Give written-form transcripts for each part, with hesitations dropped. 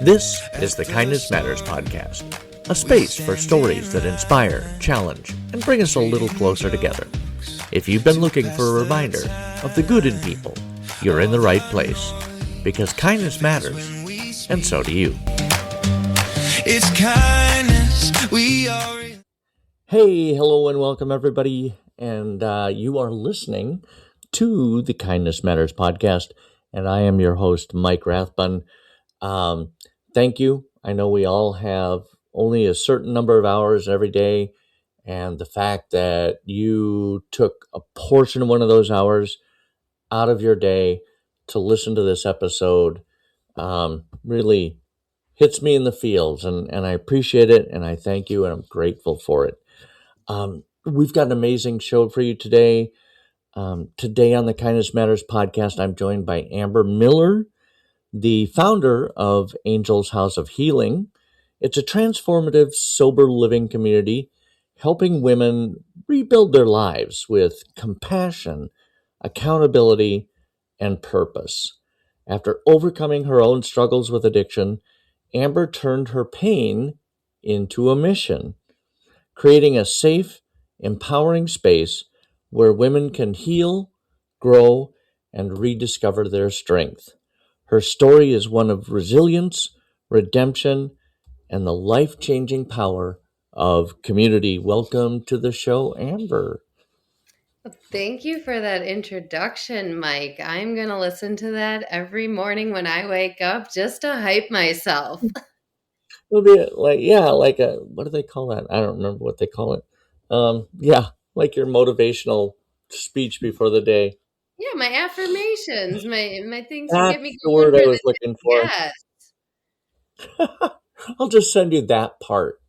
This is the Kindness Matters podcast, a space for stories that inspire, challenge, and bring us a little closer together. If you've been looking for a reminder of the good in people, you're in the right place, because kindness matters, and so do you. It's kindness we are. Hey, hello, and welcome everybody, and you are listening to the Kindness Matters podcast, and I am your host, Mike Rathbun. Thank you. I know we all have only a certain number of hours every day, and the fact that you took a portion of one of those hours out of your day to listen to this episode really hits me in the feels, and I appreciate it, and I thank you, and I'm grateful for it. We've got an amazing show for you today. Today on the Kindness Matters podcast, I'm joined by Amber Miller, the founder of Angel's House of Healing. It's a transformative, sober living community helping women rebuild their lives with compassion, accountability, and purpose. After overcoming her own struggles with addiction, Amber turned her pain into a mission, creating a safe, empowering space where women can heal, grow, and rediscover their strength. Her story is one of resilience, redemption, and the life-changing power of community. Welcome to the show, Amber. Thank you for that introduction, Mike. I'm going to listen to that every morning when I wake up just to hype myself. It'll be like a, what do they call that? I don't remember what they call it. Like your motivational speech before the day. Yeah, my affirmations, my things to That's get me the going word I for was the looking day. for. Yes. I'll just send you that part,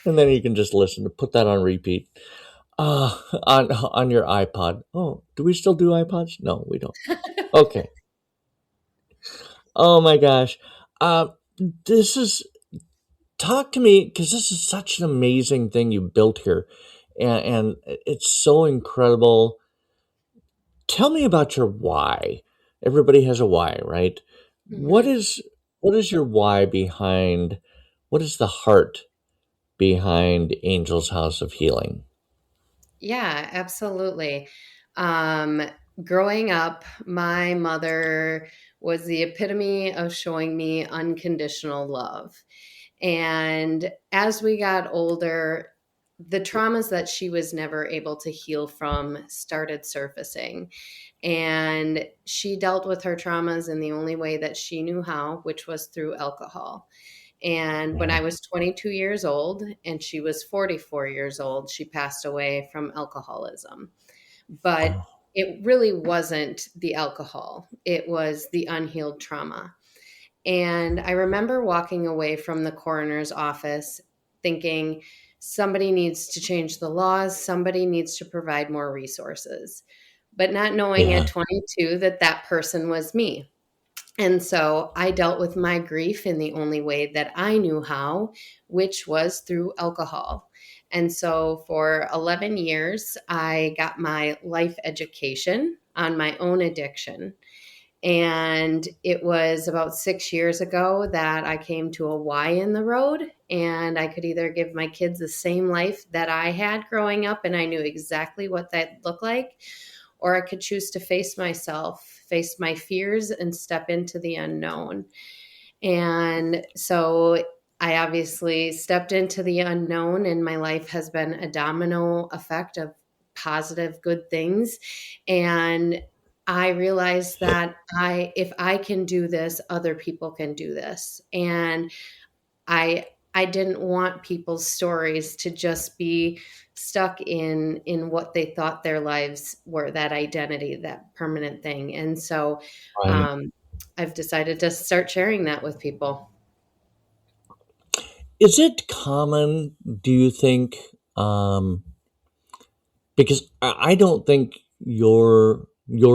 and then you can just listen to put that on repeat on your iPod. Oh, do we still do iPods? No, we don't. Okay. Oh my gosh. Talk to me, because this is such an amazing thing you built here, and it's so incredible. Tell me about your why. Everybody has a why, right? What is your why behind, what is the heart behind Angel's House of Healing? Yeah, absolutely. Growing up, my mother was the epitome of showing me unconditional love. And as we got older, the traumas that she was never able to heal from started surfacing. And she dealt with her traumas in the only way that she knew how, which was through alcohol. And when I was 22 years old and she was 44 years old, she passed away from alcoholism. But it really wasn't the alcohol, it was the unhealed trauma. And I remember walking away from the coroner's office thinking, somebody needs to change the laws, somebody needs to provide more resources, but not knowing at 22 that that person was me. And so I dealt with my grief in the only way that I knew how, which was through alcohol. And so for 11 years, I got my life education on my own addiction. And it was about 6 years ago that I came to a Y in the road, and I could either give my kids the same life that I had growing up, and I knew exactly what that looked like, or I could choose to face myself, face my fears, and step into the unknown. And so I obviously stepped into the unknown, and my life has been a domino effect of positive, good things. And I realized that if I can do this, other people can do this. And I didn't want people's stories to just be stuck in what they thought their lives were, that identity, that permanent thing. And so I've decided to start sharing that with people. Is it common, do you think, because I don't think your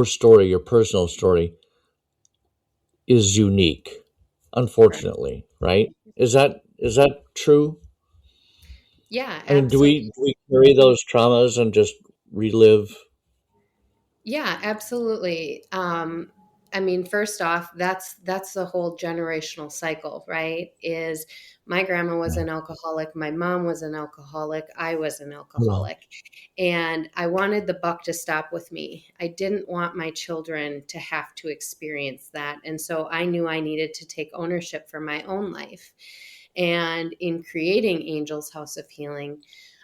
story, your personal story, is unique, unfortunately, right? Is that true? Yeah, I mean, do absolutely. we carry those traumas and just relive? Yeah, absolutely. I mean, first off, that's the whole generational cycle, right? Is my grandma was Yeah. an alcoholic, my mom was an alcoholic, I was an Wow. alcoholic. And I wanted the buck to stop with me. I didn't want my children to have to experience that. And so I knew I needed to take ownership for my own life. And in creating Angel's House of Healing,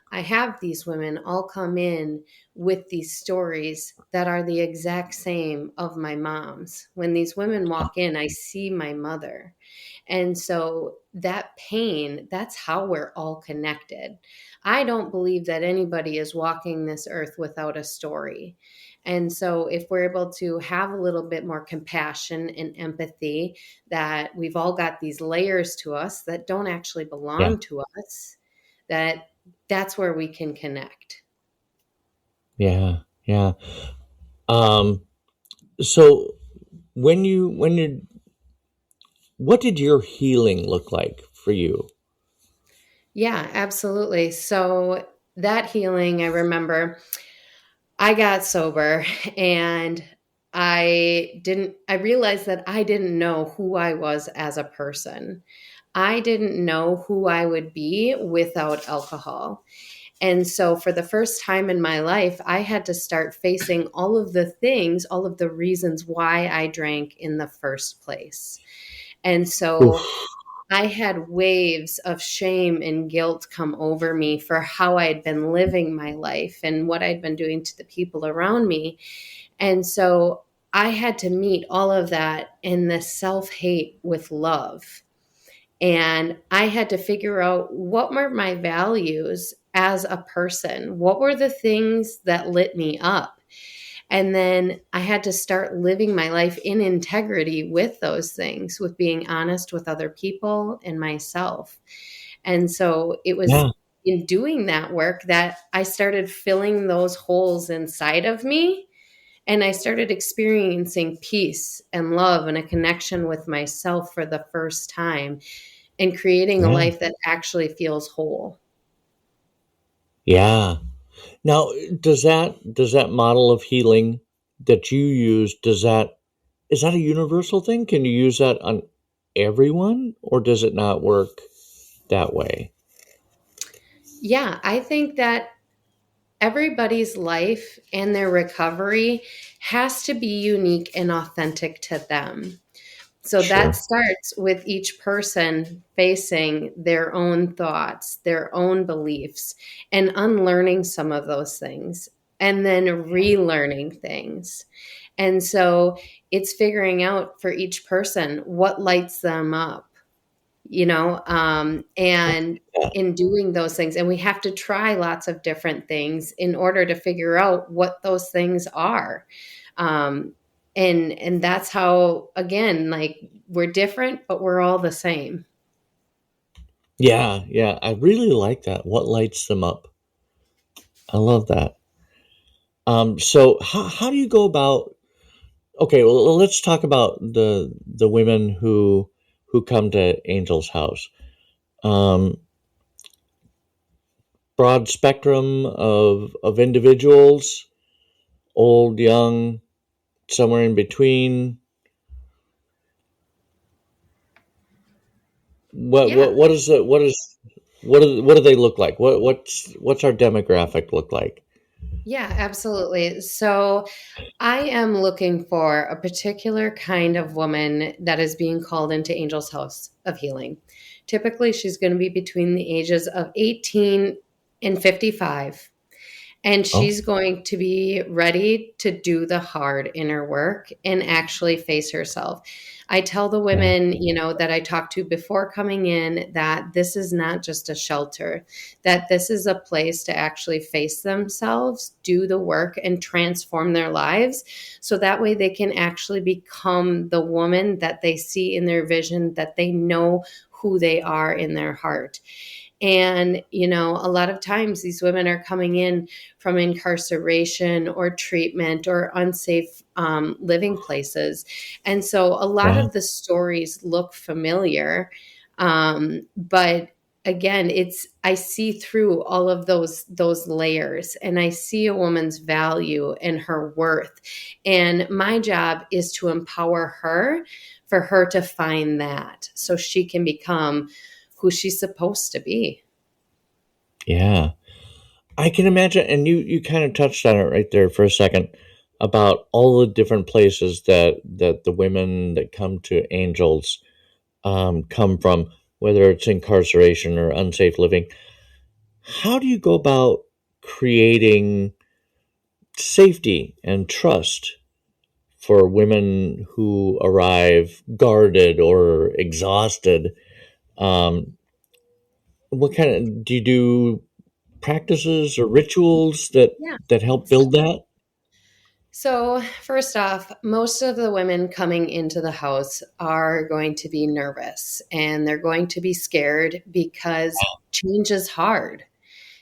I have these women all come in with these stories that are the exact same of my mom's. When these women walk in, I see my mother. And so that pain, that's how we're all connected. I don't believe that anybody is walking this earth without a story. And so if we're able to have a little bit more compassion and empathy, that we've all got these layers to us that don't actually Yeah. belong to us, that's where we can connect. Yeah. Yeah. Um, so when you what did your healing look like for you? Yeah, absolutely. So that healing, I remember I got sober and I realized that I didn't know who I was as a person. I didn't know who I would be without alcohol. And so, for the first time in my life, I had to start facing all of the things, all of the reasons why I drank in the first place. And so, Oof. I had waves of shame and guilt come over me for how I had been living my life and what I'd been doing to the people around me. And so, I had to meet all of that in the self hate with love. And I had to figure out what were my values as a person? What were the things that lit me up? And then I had to start living my life in integrity with those things, with being honest with other people and myself. And so it was Yeah. in doing that work that I started filling those holes inside of me. And I started experiencing peace and love and a connection with myself for the first time and creating a Yeah. life that actually feels whole. Yeah. Now, does that model of healing that you use, is that a universal thing? Can you use that on everyone, or does it not work that way? Yeah, I think that everybody's life and their recovery has to be unique and authentic to them. So that Sure. starts with each person facing their own thoughts, their own beliefs, and unlearning some of those things, and then relearning things. And so it's figuring out for each person what lights them up, and Yeah. in doing those things. And we have to try lots of different things in order to figure out what those things are. Um, and that's how, again, like, we're different, but we're all the same. Yeah, yeah. I really like that. What lights them up? I love that. So how do you go about? Okay, well, let's talk about the women who come to Angel's house. Um, Broad spectrum of individuals, old, young, somewhere in between. Yeah. What do they look like? What's our demographic look like? Yeah, absolutely. So I am looking for a particular kind of woman that is being called into Angel's House of Healing. Typically, she's going to be between the ages of 18 and 55. And Oh, she's going to be ready to do the hard inner work and actually face herself. I tell the yeah, women, that I talk to before coming in, that this is not just a shelter, that this is a place to actually face themselves, do the work, and transform their lives. So that way they can actually become the woman that they see in their vision, that they know who they are in their heart. And, a lot of times these women are coming in from incarceration or treatment or unsafe living places. And so a lot yeah, of the stories look familiar. But again, it's I see through all of those layers, and I see a woman's value and her worth. And my job is to empower her, for her to find that so she can become who she's supposed to be. Yeah. I can imagine, and you kind of touched on it right there for a second about all the different places that the women that come to Angels come from, whether it's incarceration or unsafe living. How do you go about creating safety and trust for women who arrive guarded or exhausted? Um, what kind of do you do practices or rituals Yeah. that help build that? So, first off, most of the women coming into the house are going to be nervous and they're going to be scared because change is hard.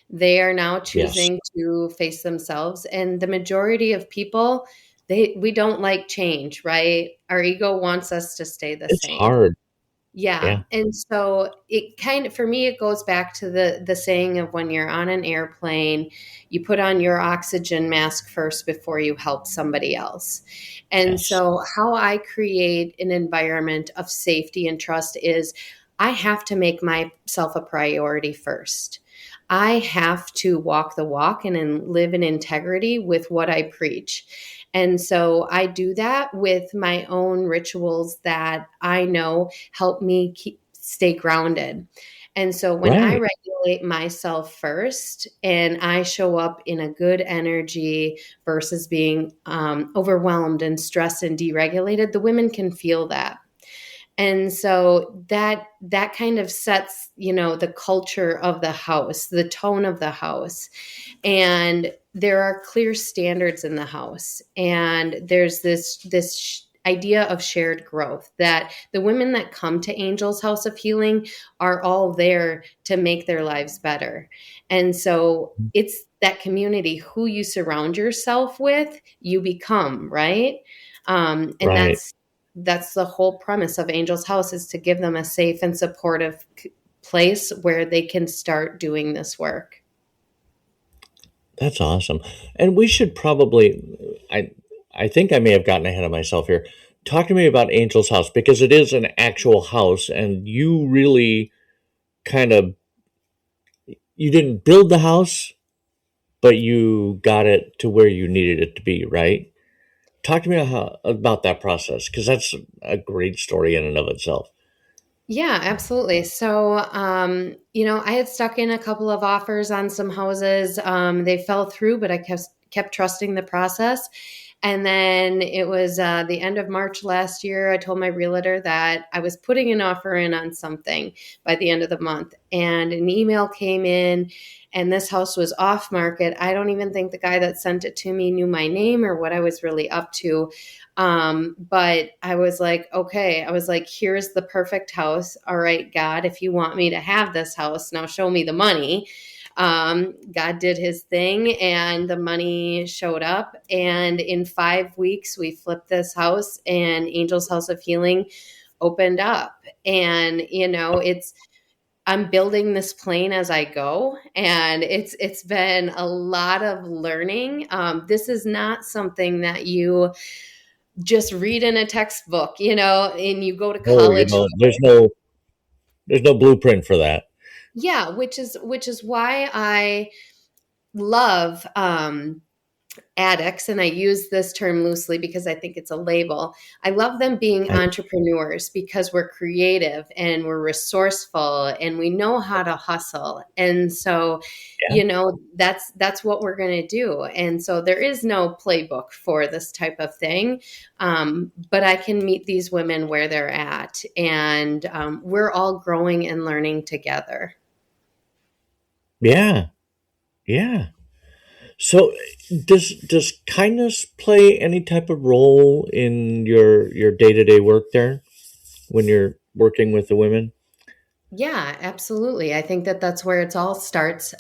They are now Yes, choosing to face themselves, and the majority of people, they we don't like change, right? Our ego wants us to stay the it's same. hard. Yeah, Yeah, and so it kind of, for me, it goes back to the saying of when you're on an airplane, you put on your oxygen mask first before you help somebody else. And yes, so how I create an environment of safety and trust is I have to make myself a priority first. I have to walk the walk and live in integrity with what I preach. And so I do that with my own rituals that I know help me stay grounded. And so when I right. regulate myself first and I show up in a good energy versus being overwhelmed and stressed and deregulated, the women can feel that. And so that kind of sets, the culture of the house, the tone of the house. And there are clear standards in the house, and there's this idea of shared growth, that the women that come to Angel's House of Healing are all there to make their lives better. And so it's that community, who you surround yourself with, you become, right? And Right. that's the whole premise of Angel's House, is to give them a safe and supportive place where they can start doing this work. That's awesome. And we should probably I think I may have gotten ahead of myself here. Talk to me about Angel's House because it is an actual house and you really kind of you didn't build the house, but you got it to where you needed it to be, right? Talk to me about that process because that's a great story in and of itself. Yeah, absolutely. So, I had stuck in a couple of offers on some houses. They fell through, but I kept trusting the process. And then it was the end of March last year. I told my realtor that I was putting an offer in on something by the end of the month, and an email came in, and this house was off market. I don't even think the guy that sent it to me knew my name or what I was really up to. But I was like, okay, I was like, here's the perfect house. All right, God, if you want me to have this house, now show me the money. God did his thing and the money showed up. And in 5 weeks, we flipped this house and Angel's House of Healing opened up. And, I'm building this plane as I go, and it's been a lot of learning. This is not something that you just read in a textbook, and you go to Oh, college. there's no blueprint for that. Yeah, which is why I love addicts, and I use this term loosely because I think it's a label. I love them being Right. entrepreneurs because we're creative and we're resourceful and we know how to hustle. And so, Yeah. that's what we're going to do. And so there is no playbook for this type of thing. But I can meet these women where they're at, and we're all growing and learning together. Yeah. Yeah. So does kindness play any type of role in your day-to-day work there when you're working with the women? Yeah, absolutely. I think that that's where it all starts.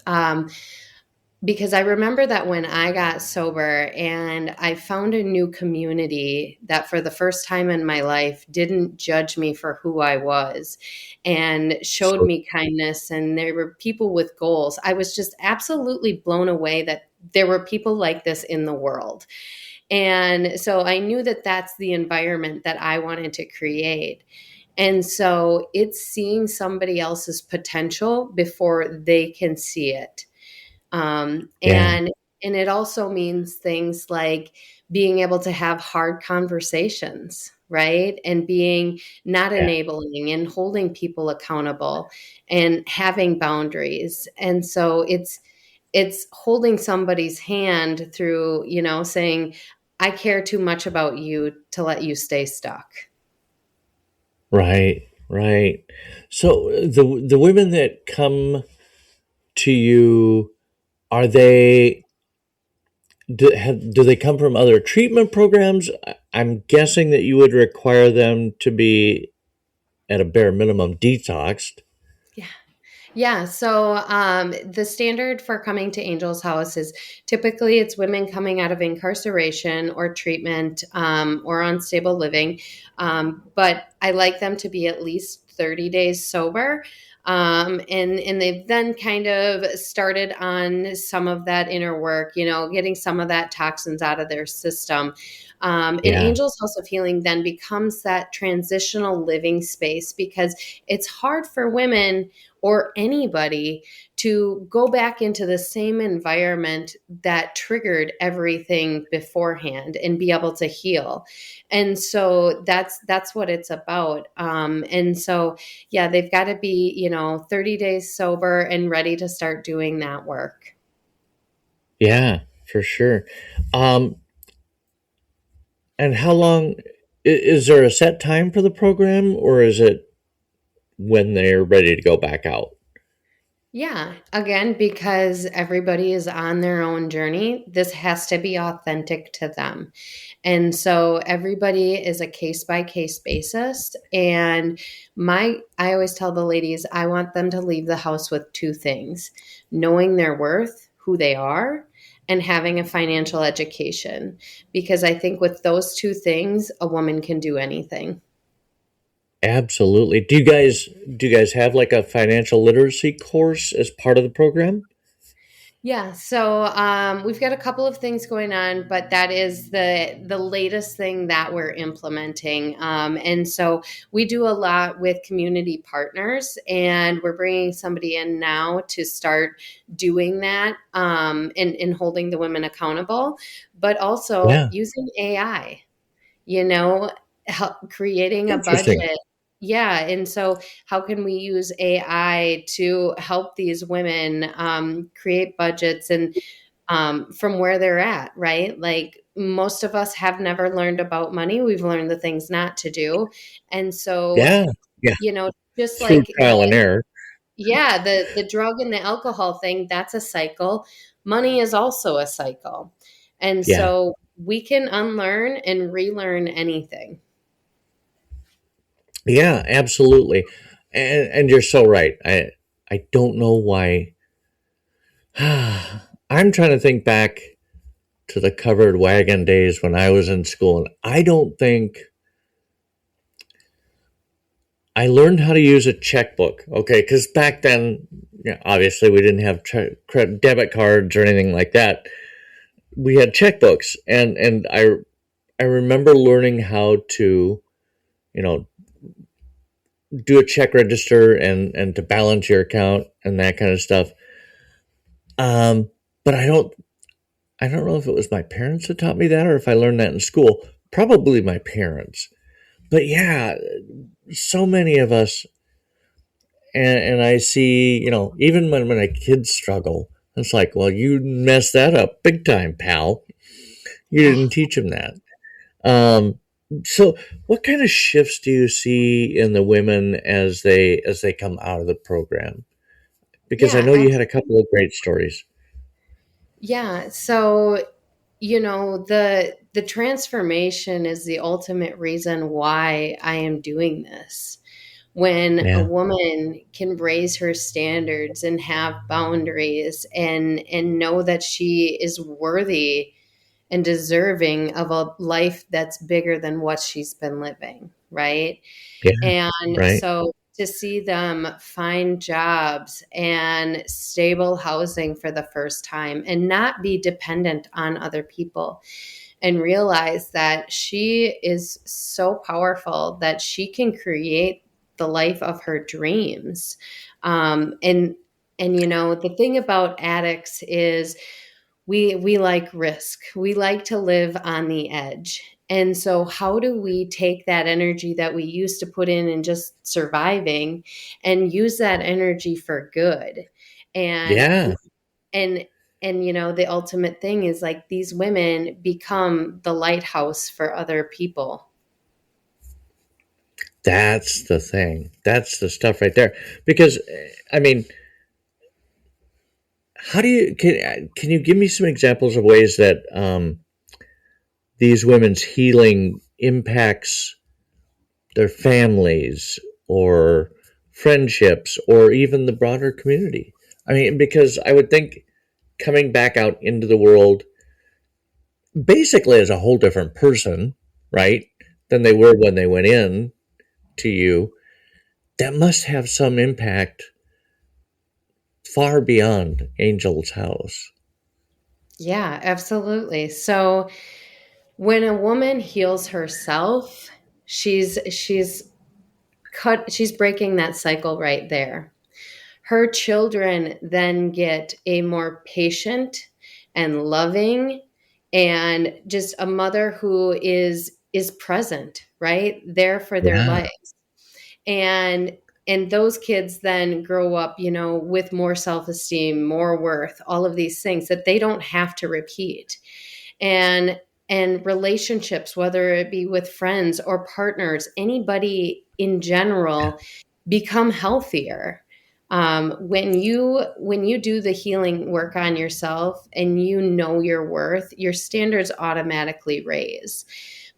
because I remember that when I got sober and I found a new community that for the first time in my life didn't judge me for who I was and showed So, me kindness, and there were people with goals. I was just absolutely blown away that there were people like this in the world. And so I knew that that's the environment that I wanted to create. And so it's seeing somebody else's potential before they can see it. um, yeah, and and it also means things like being able to have hard conversations, right, and being not yeah, enabling and holding people accountable and having boundaries. And so it's holding somebody's hand through, saying, I care too much about you to let you stay stuck. right, right. So the women that come to you, are they do they come from other treatment programs? I'm guessing that you would require them to be at a bare minimum detoxed. Yeah. Yeah, so the standard for coming to Angel's House is typically it's women coming out of incarceration or treatment, or unstable living, but I like them to be at least 30 days sober. And they've then kind of started on some of that inner work, getting some of that toxins out of their system. And Yeah, Angel's House of Healing then becomes that transitional living space, because it's hard for women or anybody to go back into the same environment that triggered everything beforehand and be able to heal. And so that's what it's about. And so yeah, they've got to be, 30 days sober and ready to start doing that work. yeah, for sure. Um, and how long is there a set time for the program, or is it when they're ready to go back out? Yeah, again, because everybody is on their own journey, this has to be authentic to them. And so everybody is a case by case basis. And I always tell the ladies, I want them to leave the house with two things: knowing their worth, who they are, and having a financial education. Because I think with those two things, a woman can do anything. Absolutely. Do you guys have like a financial literacy course as part of the program? Yeah, so we've got a couple of things going on, but that is the latest thing that we're implementing. And so we do a lot with community partners, and we're bringing somebody in now to start doing that, and holding the women accountable, but also Yeah, using AI, you know, creating a interesting. budget. Yeah. And so, how can we use AI to help these women create budgets and from where they're at, right? Like most of us have never learned about money. We've learned the things not to do. And so, Yeah, yeah, you know, just through like trial and error. the drug and the alcohol thing, that's a cycle. Money is also a cycle. And Yeah, so we can unlearn and relearn anything. yeah, absolutely. And you're so right. I don't know why. I'm trying to think back to the covered wagon days when I was in school, and I don't think I learned how to use a checkbook. Okay, because back then, yeah, obviously we didn't have debit cards or anything like that. We had checkbooks, and I remember learning how to, you know, do a check register and to balance your account and that kind of stuff. But I don't know if it was my parents that taught me that or if I learned that in school. Probably my parents. But yeah, so many of us, and I see, even when my kids struggle, it's like, well, you messed that up big time, pal. You Oh, didn't teach them that. Um, so, what kind of shifts do you see in the women as they come out of the program? Because I yeah, know you had a couple absolutely. of great stories. Yeah. So, the transformation is the ultimate reason why I am doing this. when a Yeah. woman can raise her standards and have boundaries and know that she is worthy and deserving of a life that's bigger than what she's been living, right? Yeah. And Right. so to see them find jobs and stable housing for the first time and not be dependent on other people and realize that she is so powerful that she can create the life of her dreams. And you know, the thing about addicts is we like risk. We like to live on the edge. And so how do we take that energy that we used to put in just surviving and use that energy for good? And Yeah. and and you know, the ultimate thing is like these women become the lighthouse for other people. That's the thing. That's the stuff right there. Because, I mean, how do you can you give me some examples of ways that these women's healing impacts their families or friendships or even the broader community? I mean, because I would think coming back out into the world basically as a whole different person, right, than they were when they went in to you, that must have some impact far beyond Angel's house. Yeah, absolutely. So when a woman heals herself, she's breaking that cycle right there. Her children then get a more patient and loving and just a mother who is present, right? There for their Yeah, lives. And and those kids then grow up, you know, with more self-esteem, more worth, all of these things that they don't have to repeat. And relationships, whether it be with friends or partners, anybody in general, become healthier. When you do the healing work on yourself and you know your worth, your standards automatically raise.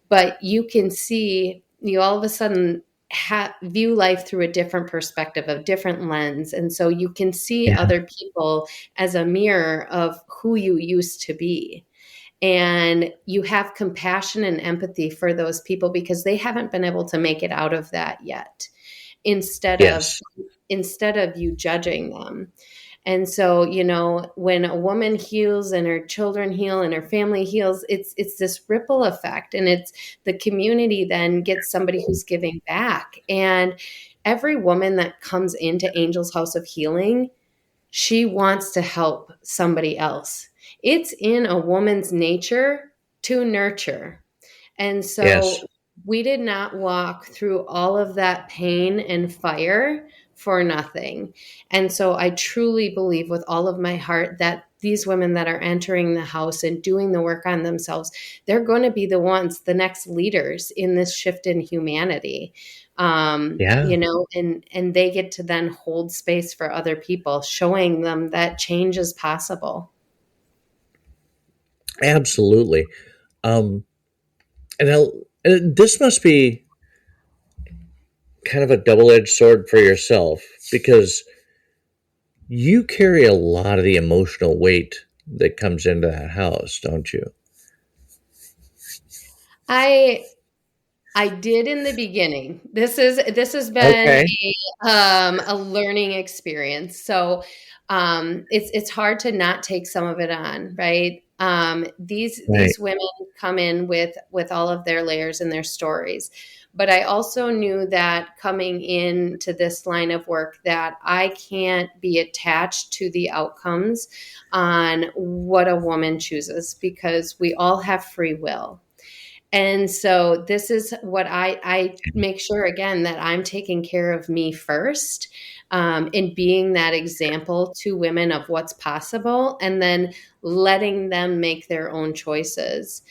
But you can see, you all of a sudden view life through a different perspective, a different lens, and so you can see yeah, other people as a mirror of who you used to be, and you have compassion and empathy for those people because they haven't been able to make it out of that yet, instead of yes, instead of you judging them. And so, you know, when a woman heals and her children heal and her family heals, it's this ripple effect, and it's the community then gets somebody who's giving back. And every woman that comes into Angel's House of Healing, she wants to help somebody else. It's in a woman's nature to nurture. And yes, so we did not walk through all of that pain and fire for nothing. And so I truly believe with all of my heart that these women that are entering the house and doing the work on themselves, they're going to be the ones, the next leaders in this shift in humanity. yeah, You know, and they get to then hold space for other people, showing them that change is possible. absolutely. Um, and this must be kind of a double edged sword for yourself because you carry a lot of the emotional weight that comes into that house, don't you? I I did in the beginning. This has been Okay, a learning experience. So it's hard to not take some of it on, right? right, These women come in with all of their layers and their stories. But I also knew that coming into this line of work that I can't be attached to the outcomes on what a woman chooses because we all have free will. And so this is what I make sure again that I'm taking care of me first, in being that example to women of what's possible, and then letting them make their own choices.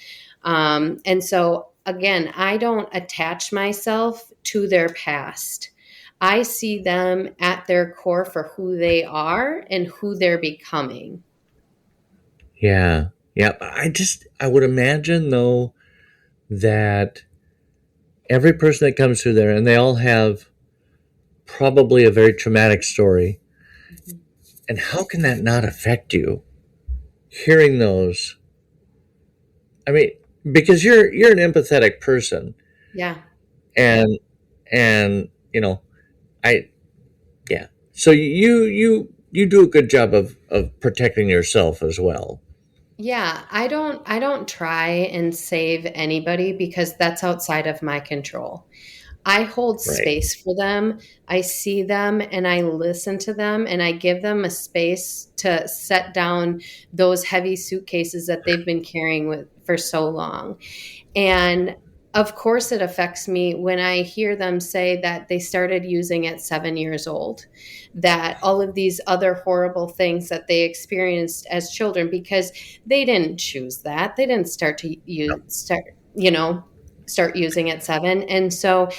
And so again, I don't attach myself to their past. I see them at their core for who they are and who they're becoming. yeah, yeah. I would imagine though that every person that comes through there, and they all have probably a very traumatic story. Mhm. And how can that not affect you? Hearing those, I mean, because you're an empathetic person, Yeah. and and I yeah. So you do a good job of protecting yourself as well. Yeah, I don't try and save anybody because that's outside of my control. I hold Right. space for them. I see them and I listen to them and I give them a space to set down those heavy suitcases that they've been carrying with for so long. And of course, it affects me when I hear them say that they started using at 7 years old, that all of these other horrible things that they experienced as children, because they didn't choose that. They didn't start using at 7. And so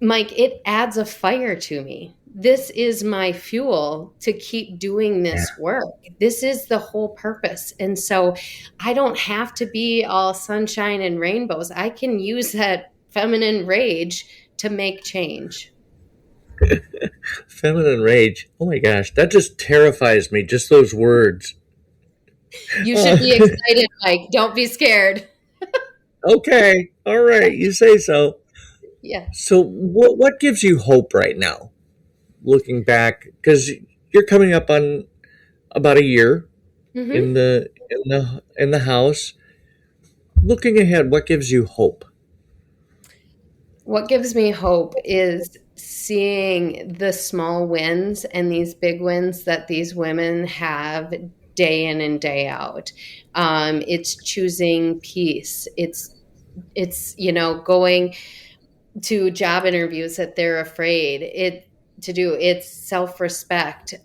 Mike, it adds a fire to me. This is my fuel to keep doing Yeah. this work. This is the whole purpose. And so I don't have to be all sunshine and rainbows. I can use that feminine rage to make change. Feminine rage. Oh my gosh, that just terrifies me. Just those words. You should Uh, be excited, Mike. Don't be scared. okay. All right. You say so. Yeah. So what gives you hope right now? Looking back, because you're coming up on about a year Hmm. in the house. Looking ahead, what gives you hope? What gives me hope is seeing the small wins and these big wins that these women have day in and day out. It's choosing peace. It's going to job interviews that they're afraid it to do. It's self-respect.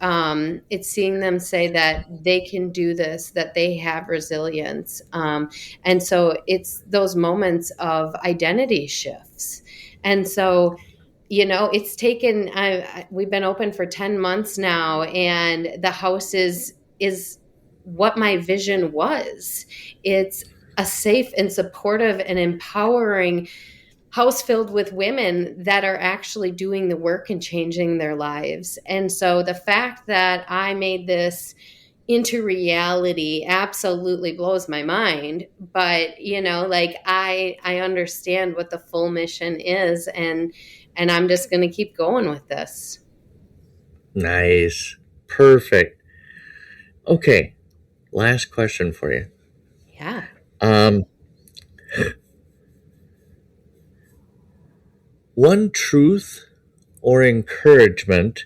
It's seeing them say that they can do this, that they have resilience. And so it's those moments of identity shifts. And so it's taken we've been open for 10 months now, and the house is what my vision was. It's a safe and supportive and empowering house filled with women that are actually doing the work and changing their lives. And so the fact that I made this into reality absolutely blows my mind. But like I understand what the full mission is, and I'm just going to keep going with this. Nice. Perfect. Okay. Last question for you. Yeah. Um, one truth or encouragement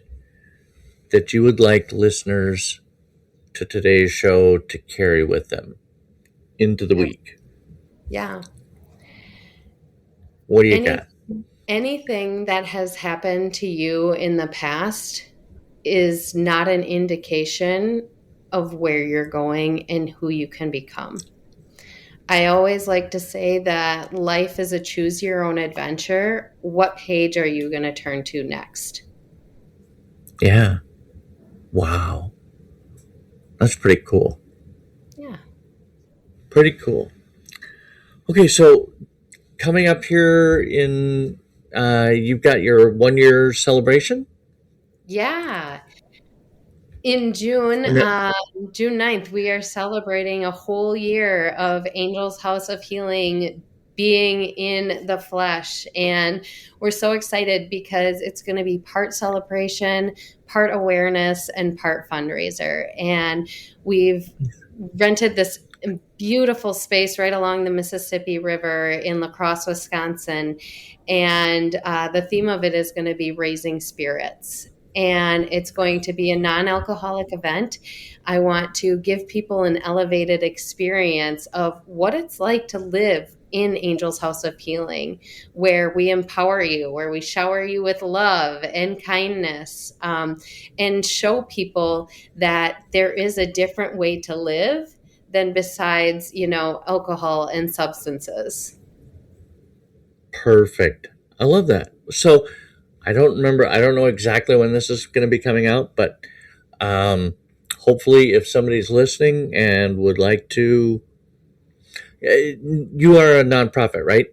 that you would like listeners to today's show to carry with them into the Yeah. week. Yeah. What do you Any got? anything that has happened to you in the past is not an indication of where you're going and who you can become. I always like to say that life is a choose your own adventure. What page are you going to turn to next? Yeah. Wow. That's pretty cool. Yeah. Pretty cool. Okay, so coming up here in you've got your 1 year celebration. Yeah. In June, And June 9th, we are celebrating a whole year of Angel's House of Healing being in the flesh. And we're so excited because it's going to be part celebration, part awareness, and part fundraiser. And we've rented this beautiful space right along the Mississippi River in La Crosse, Wisconsin. And the theme of it is going to be raising spirits. And it's going to be a non alcoholic event. I want to give people an elevated experience of what it's like to live in Angel's House of Healing, where we empower you, where we shower you with love and kindness, and show people that there is a different way to live than besides, alcohol and substances. perfect. I love that. So I don't remember. I don't know exactly when this is going to be coming out, but hopefully, if somebody's listening and would like to, you are a nonprofit, right?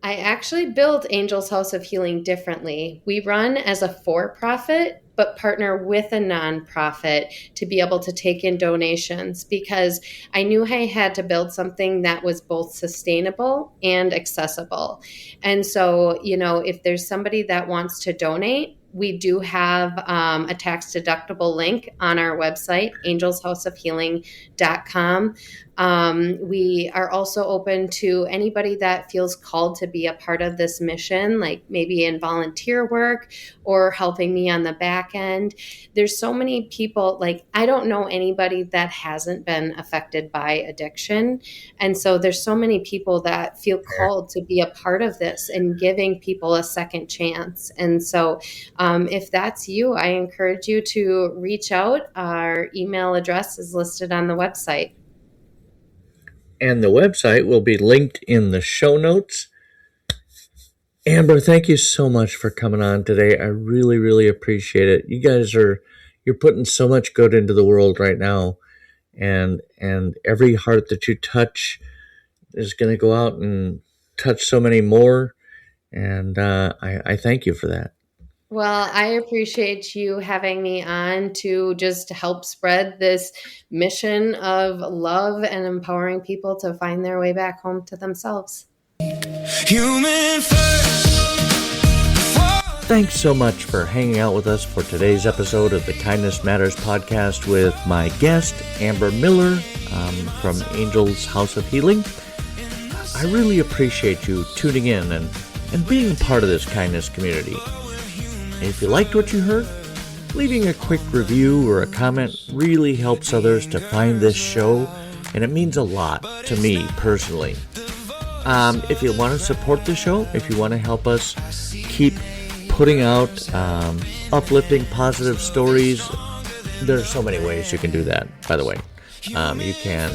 I actually built Angel's House of Healing differently. We run as a for-profit, but partner with a nonprofit to be able to take in donations because I knew I had to build something that was both sustainable and accessible. And so, if there's somebody that wants to donate, we do have a tax deductible link on our website, angelshouseofhealing.com. We are also open to anybody that feels called to be a part of this mission, like maybe in volunteer work or helping me on the back end. There's so many people, like I don't know anybody that hasn't been affected by addiction. And so there's so many people that feel called to be a part of this and giving people a second chance. And so if that's you, I encourage you to reach out. Our email address is listed on the website. And the website will be linked in the show notes. Amber, thank you so much for coming on today. I really, really appreciate it. You guys you're putting so much good into the world right now. And every heart that you touch is going to go out and touch so many more. And I thank you for that. Well, I appreciate you having me on to just help spread this mission of love and empowering people to find their way back home to themselves. Human first. Thanks so much for hanging out with us for today's episode of the Kindness Matters podcast with my guest, Amber Miller from Angel's House of Healing. I really appreciate you tuning in and being a part of this kindness community. And if you liked what you heard, leaving a quick review or a comment really helps others to find this show, and it means a lot to me personally. If you want to support the show, if you want to help us keep putting out uplifting, positive stories, there's so many ways you can do that, by the way. You can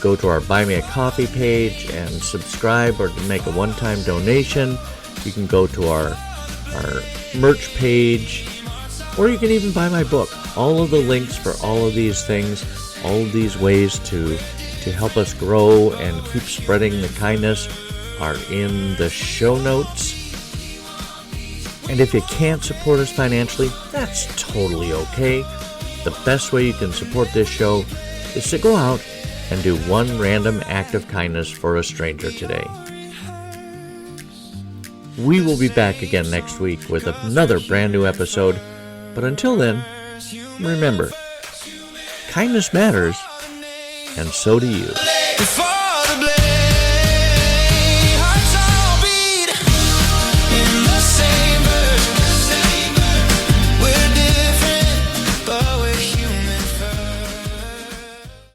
go to our Buy Me a Coffee page and subscribe or make a one-time donation. You can go to our merch page, or you can even buy my book. All of the links for all of these things, all of these ways to help us grow and keep spreading the kindness are in the show notes. And if you can't support us financially, that's totally okay. The best way you can support this show is to go out and do one random act of kindness for a stranger today. We will be back again next week with another brand new episode. But until then, remember, kindness matters, and so do you.